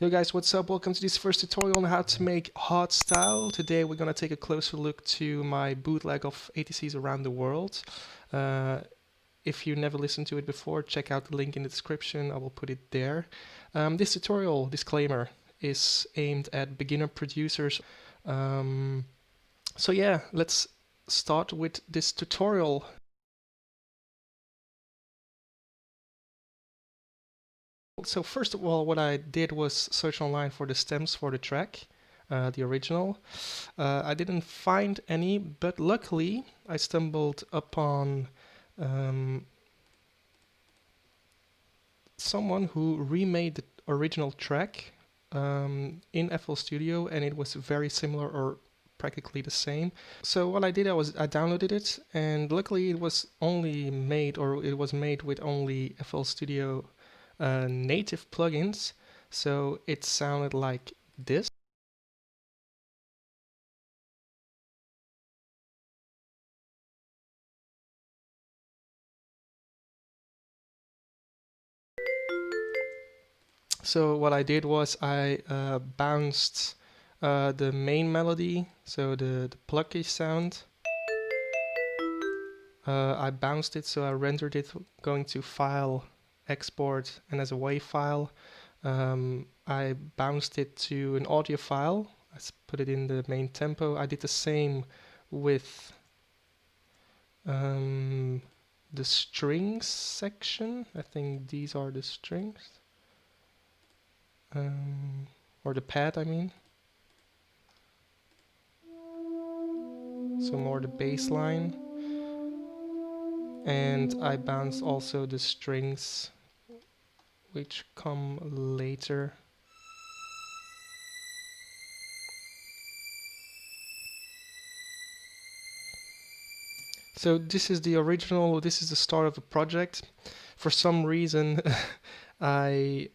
Yo guys, what's up? Welcome to this first tutorial on how to make Hardstyle. Today we're gonna take a closer look to my bootleg of ATCs around the world. If you never listened to it before, check out the link in the description. I will put it there. This tutorial, disclaimer, is aimed at beginner producers. So yeah, let's start with this tutorial. So first of all, what I did was search online for the stems for the track, the original. I didn't find any, but luckily I stumbled upon someone who remade the original track in FL Studio, and it was very similar or practically the same. So what I did, I downloaded it, and luckily it was made with only FL Studio native plugins, so it sounded like this. So what I did was I bounced the main melody, so the plucky sound. I bounced it, so I rendered it going to File, Export, and as a WAV file. I bounced it to an audio file. I put it in the main tempo. I did the same with the strings section. I think these are the strings. Or the pad, I mean. So more the bass line. And I bounce also the strings which come later. So this is the original, this is the start of the project. For some reason I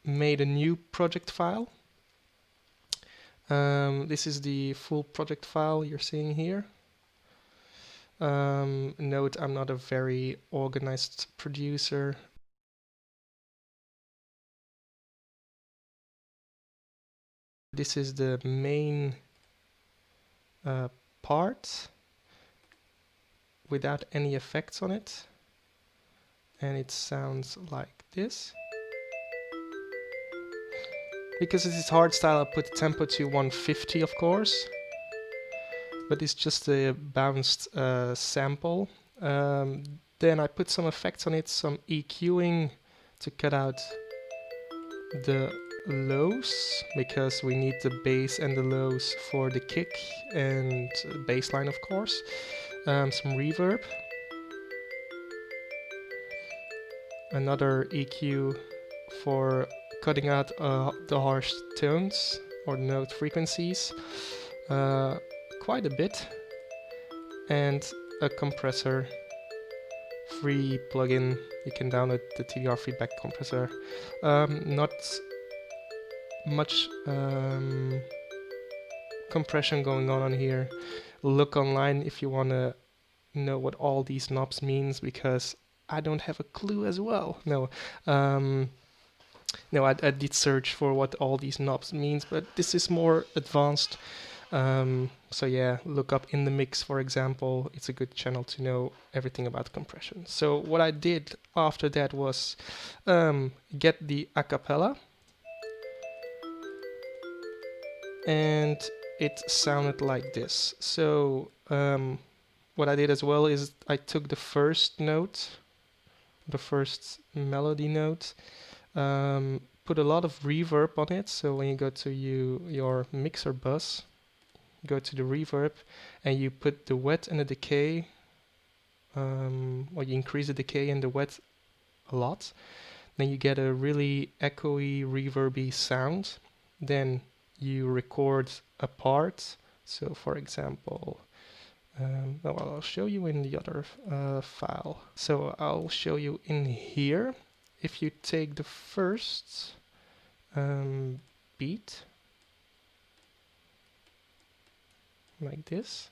made a new project file. This is the full project file you're seeing here. Note, I'm not a very organized producer. This is the main part without any effects on it, and it sounds like this. Because it is hardstyle, I put the tempo to 150, of course, but it's just a bounced sample. Then I put some effects on it, some EQing to cut out the lows, because we need the bass and the lows for the kick and bass line, of course. Some reverb. Another EQ for cutting out the harsh tones or note frequencies. Quite a bit. And a compressor. Free plugin. You can download the TDR feedback compressor. Not much compression going on here. Look online if you want to know what all these knobs means, because I don't have a clue as well. No, I did search for what all these knobs means, but this is more advanced. So yeah, look up In The Mix, for example. It's a good channel to know everything about compression. So what I did after that was get the acapella, and it sounded like this. So what I did as well is I took the first note, the first melody note, put a lot of reverb on it. So when you go to your mixer bus, go to the reverb, and you put the wet and the decay, or you increase the decay and the wet a lot, then you get a really echoey, reverby sound. Then you record a part. So for example, I'll show you in the other file. So I'll show you in here. If you take the first beat, like this.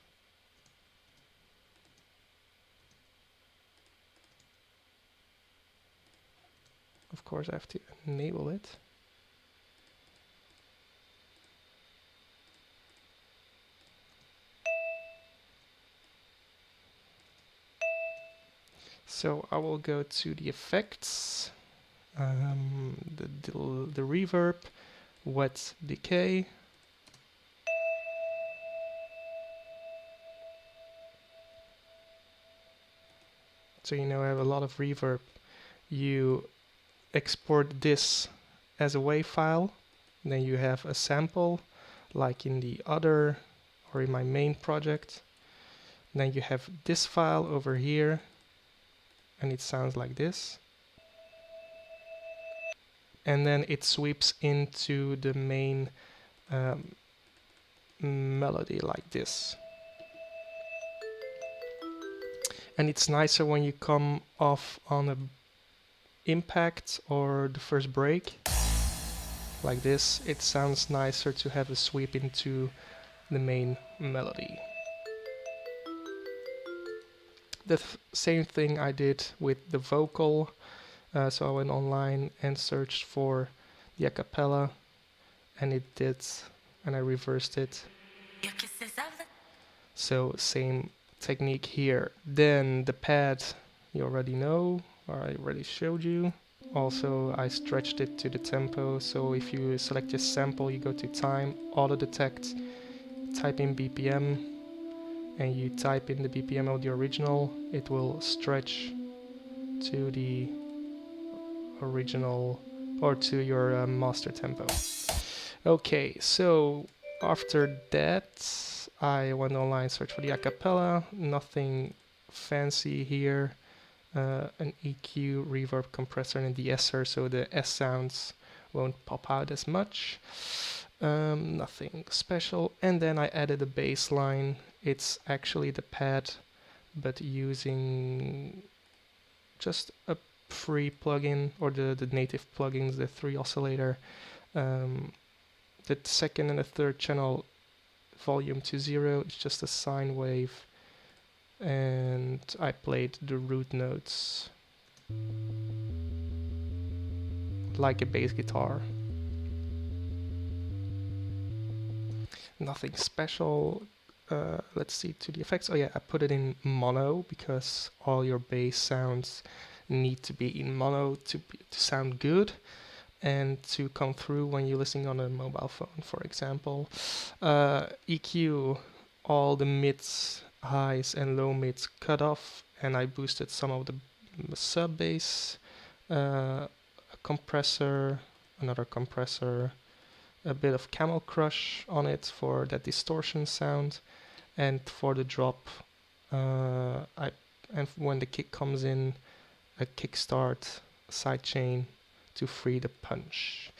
Of course, I have to enable it. So I will go to the effects, the reverb, wet decay. So I have a lot of reverb. You export this as a WAV file, then you have a sample like in the other or in my main project. Then you have this file over here and it sounds like this. And then it sweeps into the main melody like this. And it's nicer when you come off on a impact or the first break like this. It sounds nicer to have a sweep into the main melody. The same thing I did with the vocal. So I went online and searched for the a cappella, and it did, and I reversed it. So same technique here. Then the pad you already know, or I already showed you. Also I stretched it to the tempo, so if you select this sample, you go to time, auto detect, type in BPM, and you type in the BPM of the original, it will stretch to the original or to your master tempo. Okay, so after that I went online, searched for the a cappella, nothing fancy here. An EQ, reverb, compressor, and de-esser, so the S sounds won't pop out as much. Nothing special. And then I added a bass line. It's actually the pad, but using just a free plugin, or the native plugins, the 3 oscillator. The second and the third channel volume to 0, it's just a sine wave. And I played the root notes like a bass guitar. Nothing special. Let's see to the effects. Oh yeah, I put it in mono because all your bass sounds need to be in mono to sound good and to come through when you're listening on a mobile phone, for example. EQ, all the mids, highs and low mids cut off, and I boosted some of the sub bass, a compressor, another compressor, a bit of Camel Crush on it for that distortion sound, and for the drop, and when the kick comes in, a kickstart sidechain to free the punch.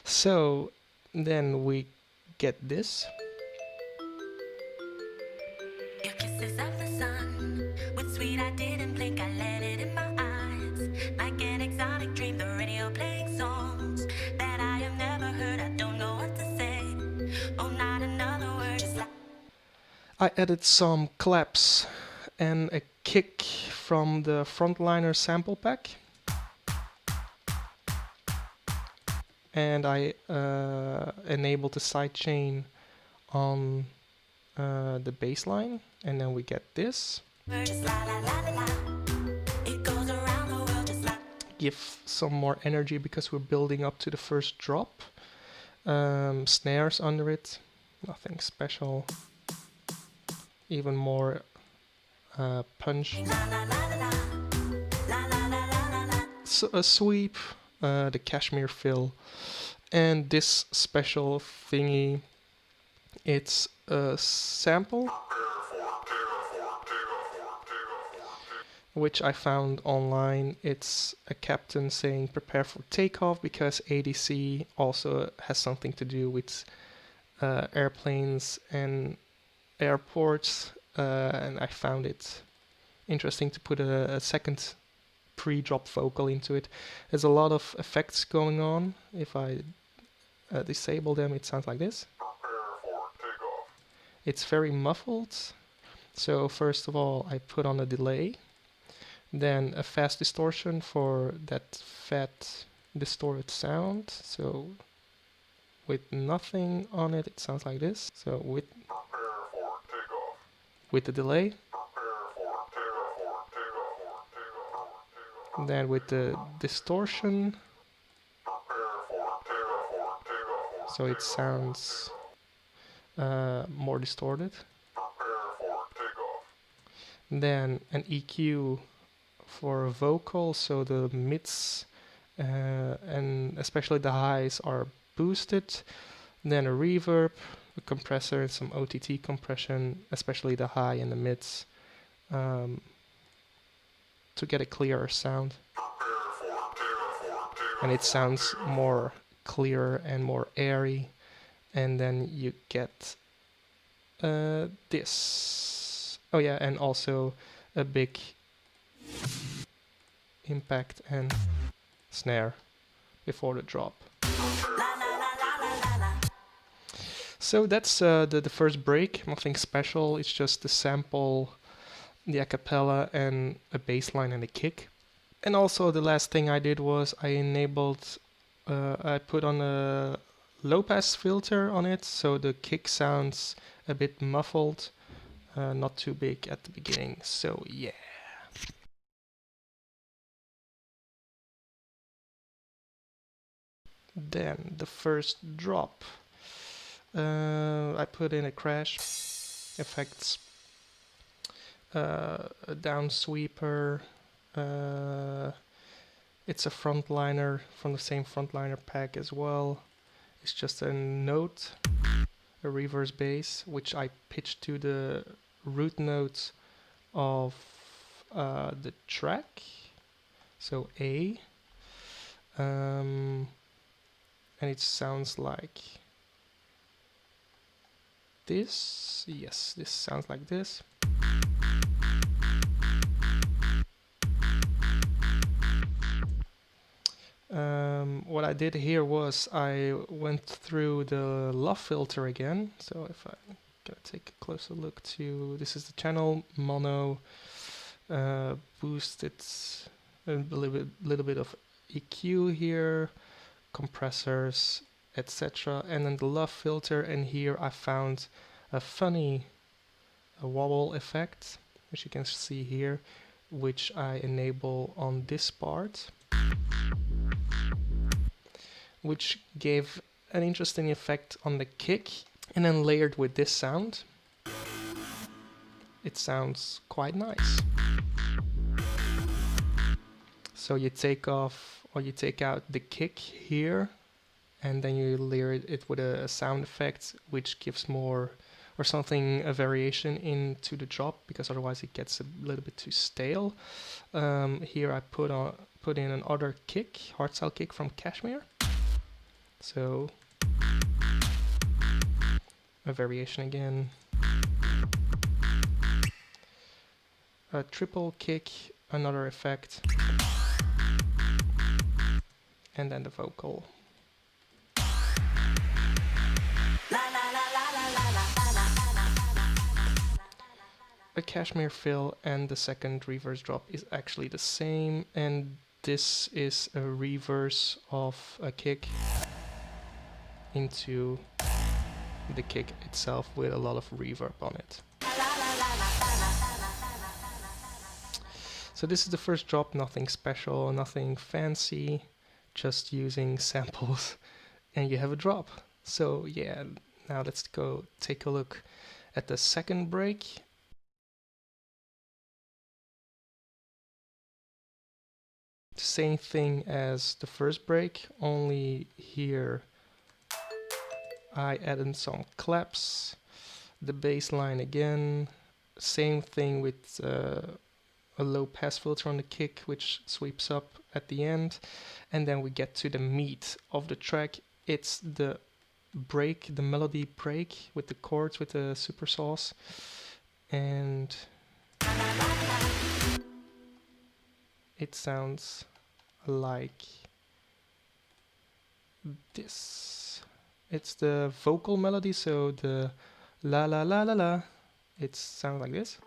So then we get this. Your kisses of the sun, with sweet I didn't blink, I let it in my eyes, like an exotic dream, the radio playing songs that I have never heard, I don't know what to say, oh not another word, just like I added some claps and a kick from the Frontliner sample pack, and I enabled the sidechain on the bass line, and then we get this. Give some more energy because we're building up to the first drop. Snares under it, nothing special. Even more punch. So a sweep, the cashmere fill, and this special thingy, it's a sample which I found online. It's a captain saying prepare for takeoff, because ADC also has something to do with airplanes and airports, and I found it interesting to put a second pre-drop vocal into it. There's a lot of effects going on. If I disable them, it sounds like this. It's very muffled. So first of all, I put on a delay, then a fast distortion for that fat distorted sound. So with nothing on it, it sounds like this. So with the delay. Then with the distortion, so it sounds more distorted. Then an EQ for vocal, so the mids and especially the highs are boosted. Then a reverb, a compressor, and some OTT compression, especially the high and the mids, to get a clearer sound. And it sounds more clearer and more airy. And then you get this. Oh yeah, and also a big impact and snare before the drop. So that's the first break, nothing special, it's just the sample, the acapella, and a bass line and a kick. And also the last thing I did was I put on a low pass filter on it, so the kick sounds a bit muffled, not too big at the beginning, so yeah. Then the first drop. I put in a crash effects, a down sweeper. It's a frontliner from the same frontliner pack as well. It's just a note, a reverse bass, which I pitched to the root notes of the track, so A. And it sounds like this. Yes, this sounds like this. What I did here was I went through the LUF filter again. So if I gonna take a closer look to, this is the channel mono, boosted, a little bit of EQ here, compressors, etc. And then the LUF filter, and here I found a funny wobble effect, which you can see here, which I enable on this part, which gave an interesting effect on the kick, and then layered with this sound, it sounds quite nice. So you take off or you take out the kick here, and then you layer it with a sound effect, which gives more or something, a variation into the drop, because otherwise it gets a little bit too stale. Here I put in another kick, hardstyle kick from Kashmir. So a variation again. A triple kick, another effect. And then the vocal. A Kashmir fill and the second reverse drop is actually the same, and this is a reverse of a kick into the kick itself with a lot of reverb on it. So this is the first drop, nothing special, nothing fancy, just using samples and you have a drop. So yeah, now let's go take a look at the second break. Same thing as the first break, only here I added some claps, the bass line again, same thing with a low pass filter on the kick, which sweeps up at the end, and then we get to the meat of the track. It's the break, the melody break with the chords, with the super sauce, and it sounds like this. It's the vocal melody, so the la la la la la, it sounds like this.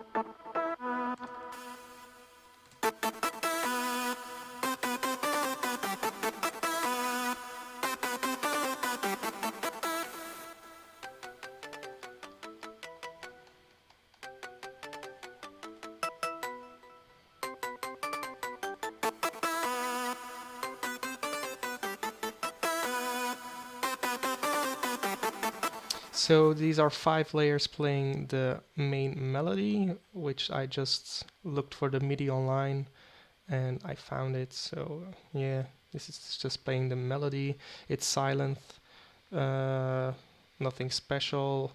So these are 5 layers playing the main melody, which I just looked for the MIDI online and I found it. So yeah, this is just playing the melody. It's silent, nothing special.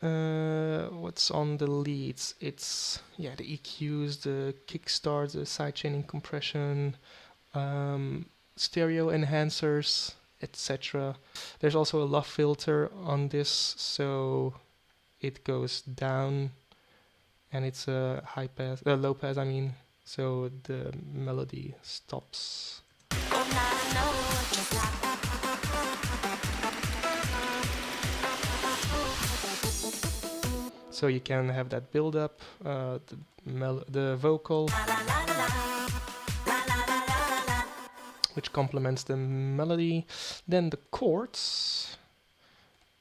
What's on the leads? It's the EQs, the kickstart, the sidechaining compression, stereo enhancers, etc. There's also a low filter on this, so it goes down, and it's a low pass. I mean, so the melody stops. So you can have that build up, the vocal, which complements the melody. Then the chords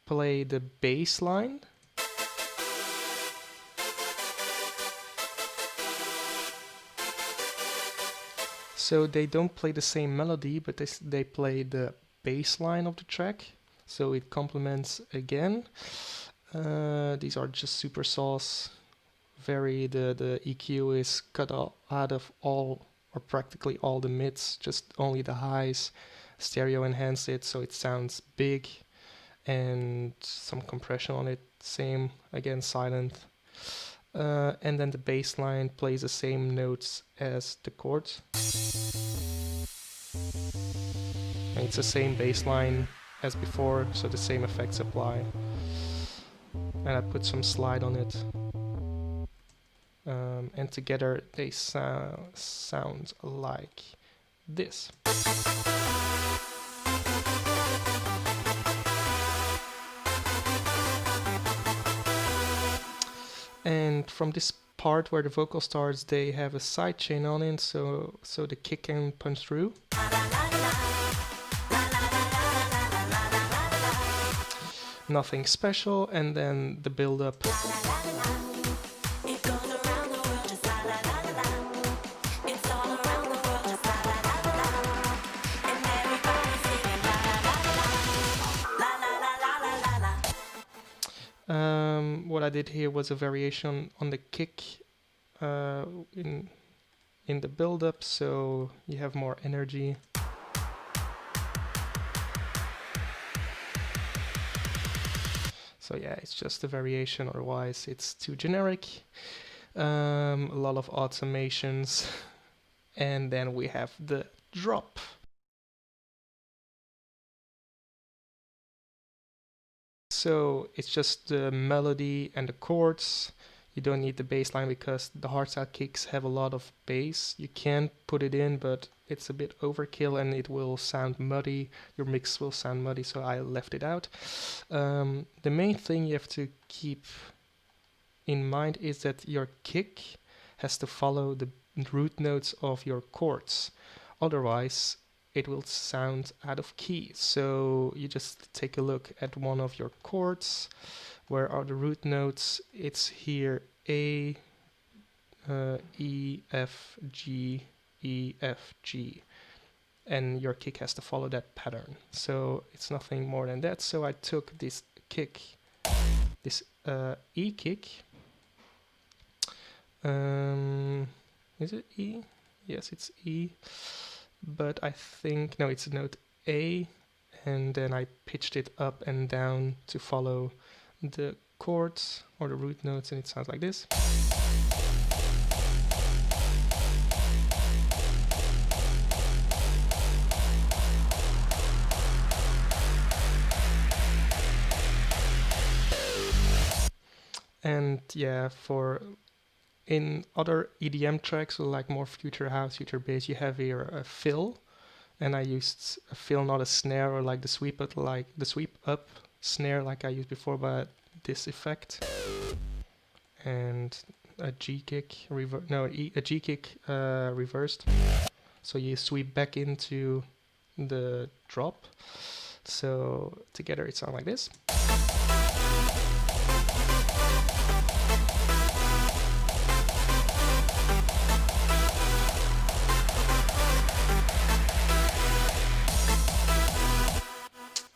play the bass line. So they don't play the same melody, but they play the bass line of the track. So it complements again. These are just super sauce. The EQ is cut out of all or practically all the mids, just only the highs. Stereo enhanced it so it sounds big, and some compression on it. Same, again, silent. And then the bass line plays the same notes as the chords. And it's the same bass line as before, so the same effects apply. And I put some slide on it. And together they sound like this. And from this part where the vocal starts, they have a sidechain on it, so the kick can punch through. Nothing special, and then the build up. What I did here was a variation on the kick in the build-up, so you have more energy. So yeah, it's just a variation, otherwise it's too generic. A lot of automations. And then we have the drop. So it's just the melody and the chords. You don't need the bass line because the hardstyle kicks have a lot of bass. You can put it in, but it's a bit overkill and it will sound muddy. Your mix will sound muddy, so I left it out. The main thing you have to keep in mind is that your kick has to follow the root notes of your chords. Otherwise, it will sound out of key. So you just take a look at one of your chords. Where are the root notes? It's here: A, E, F, G, E, F, G. And your kick has to follow that pattern. So it's nothing more than that. So I took this kick, this E kick. Is it E? Yes, it's E. But I think, no, it's note A, and then I pitched it up and down to follow the chords or the root notes, and it sounds like this. And yeah, in other EDM tracks, like more future house, future bass, you have here a fill, and I used a fill, not a snare or like the sweep up snare like I used before, but this effect, and a G kick reversed. So you sweep back into the drop. So together it sounds like this.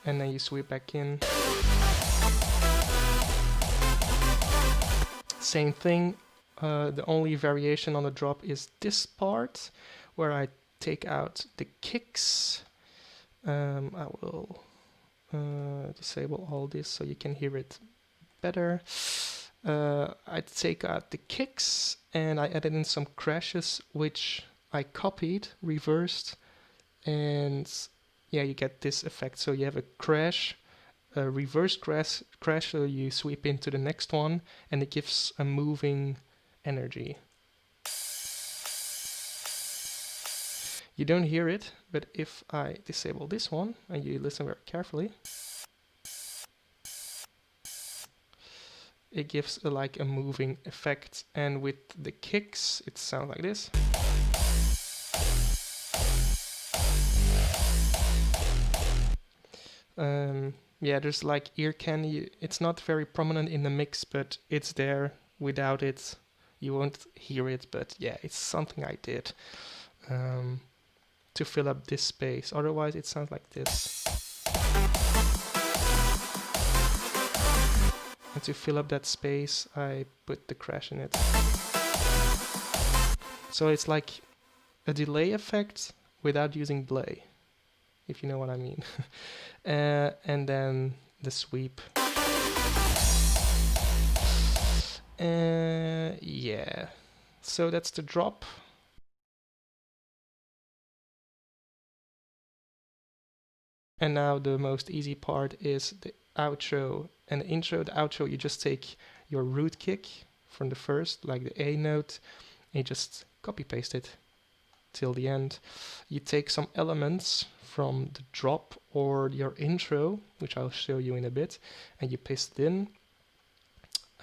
And then you sweep back in. Same thing. The only variation on the drop is this part, where I take out the kicks. I will disable all this so you can hear it better. I take out the kicks and I added in some crashes, which I copied, reversed, and yeah, you get this effect. So you have a crash, a reverse crash, so you sweep into the next one, and it gives a moving energy. You don't hear it, but if I disable this one and you listen very carefully, it gives like a moving effect. And with the kicks, it sounds like this. Yeah, there's like ear candy. It's not very prominent in the mix, but it's there. Without it, you won't hear it. But yeah, it's something I did to fill up this space. Otherwise, it sounds like this. And to fill up that space, I put the crash in it. So it's like a delay effect without using delay, if you know what I mean. And then the sweep. Yeah. So that's the drop. And now the most easy part is the outro and the intro. The outro, you just take your root kick from the first, like the A note, and you just copy paste it till the end. You take some elements from the drop or your intro, which I'll show you in a bit, and you paste it in.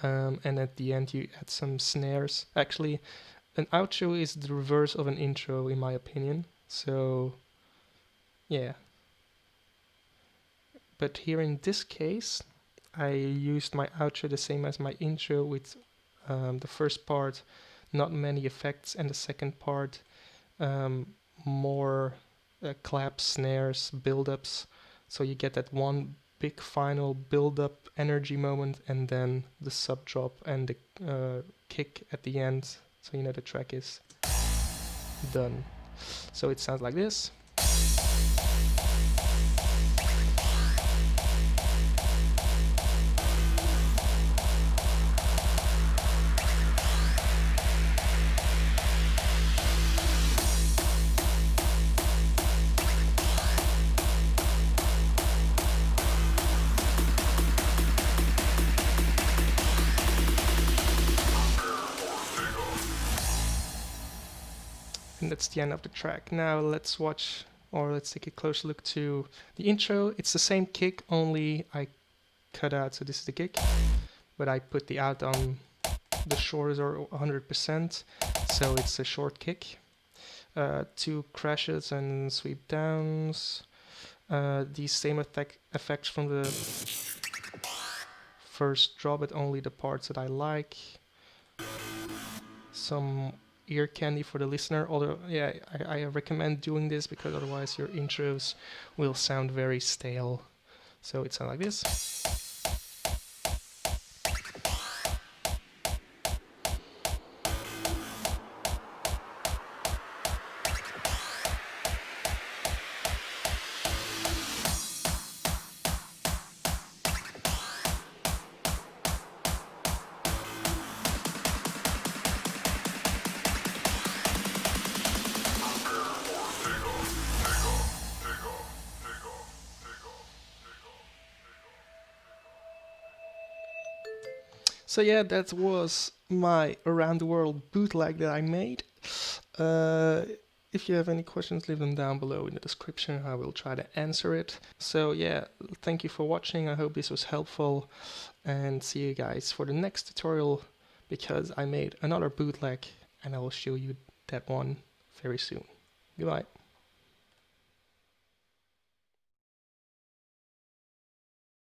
And at the end you add some snares. Actually, an outro is the reverse of an intro in my opinion. So yeah. But here in this case, I used my outro the same as my intro, with the first part not many effects, and the second part more claps, snares, build-ups. So you get that one big final build-up energy moment, and then the sub drop and the kick at the end. So you know the track is done. So it sounds like this. And that's the end of the track. Now let's watch, or let's take a closer look to the intro. It's the same kick, only I cut out, so this is the kick, but I put the out on the shores or 100%, so it's a short kick. 2 crashes and sweep downs. These same effects from the first drop, but only the parts that I like. Some ear candy for the listener, although yeah, I recommend doing this because otherwise your intros will sound very stale. So it sounds like this. So yeah, that was my around the world bootleg that I made. If you have any questions, leave them down below in the description. I will try to answer it. So yeah, thank you for watching. I hope this was helpful, and see you guys for the next tutorial, because I made another bootleg and I will show you that one very soon. Goodbye.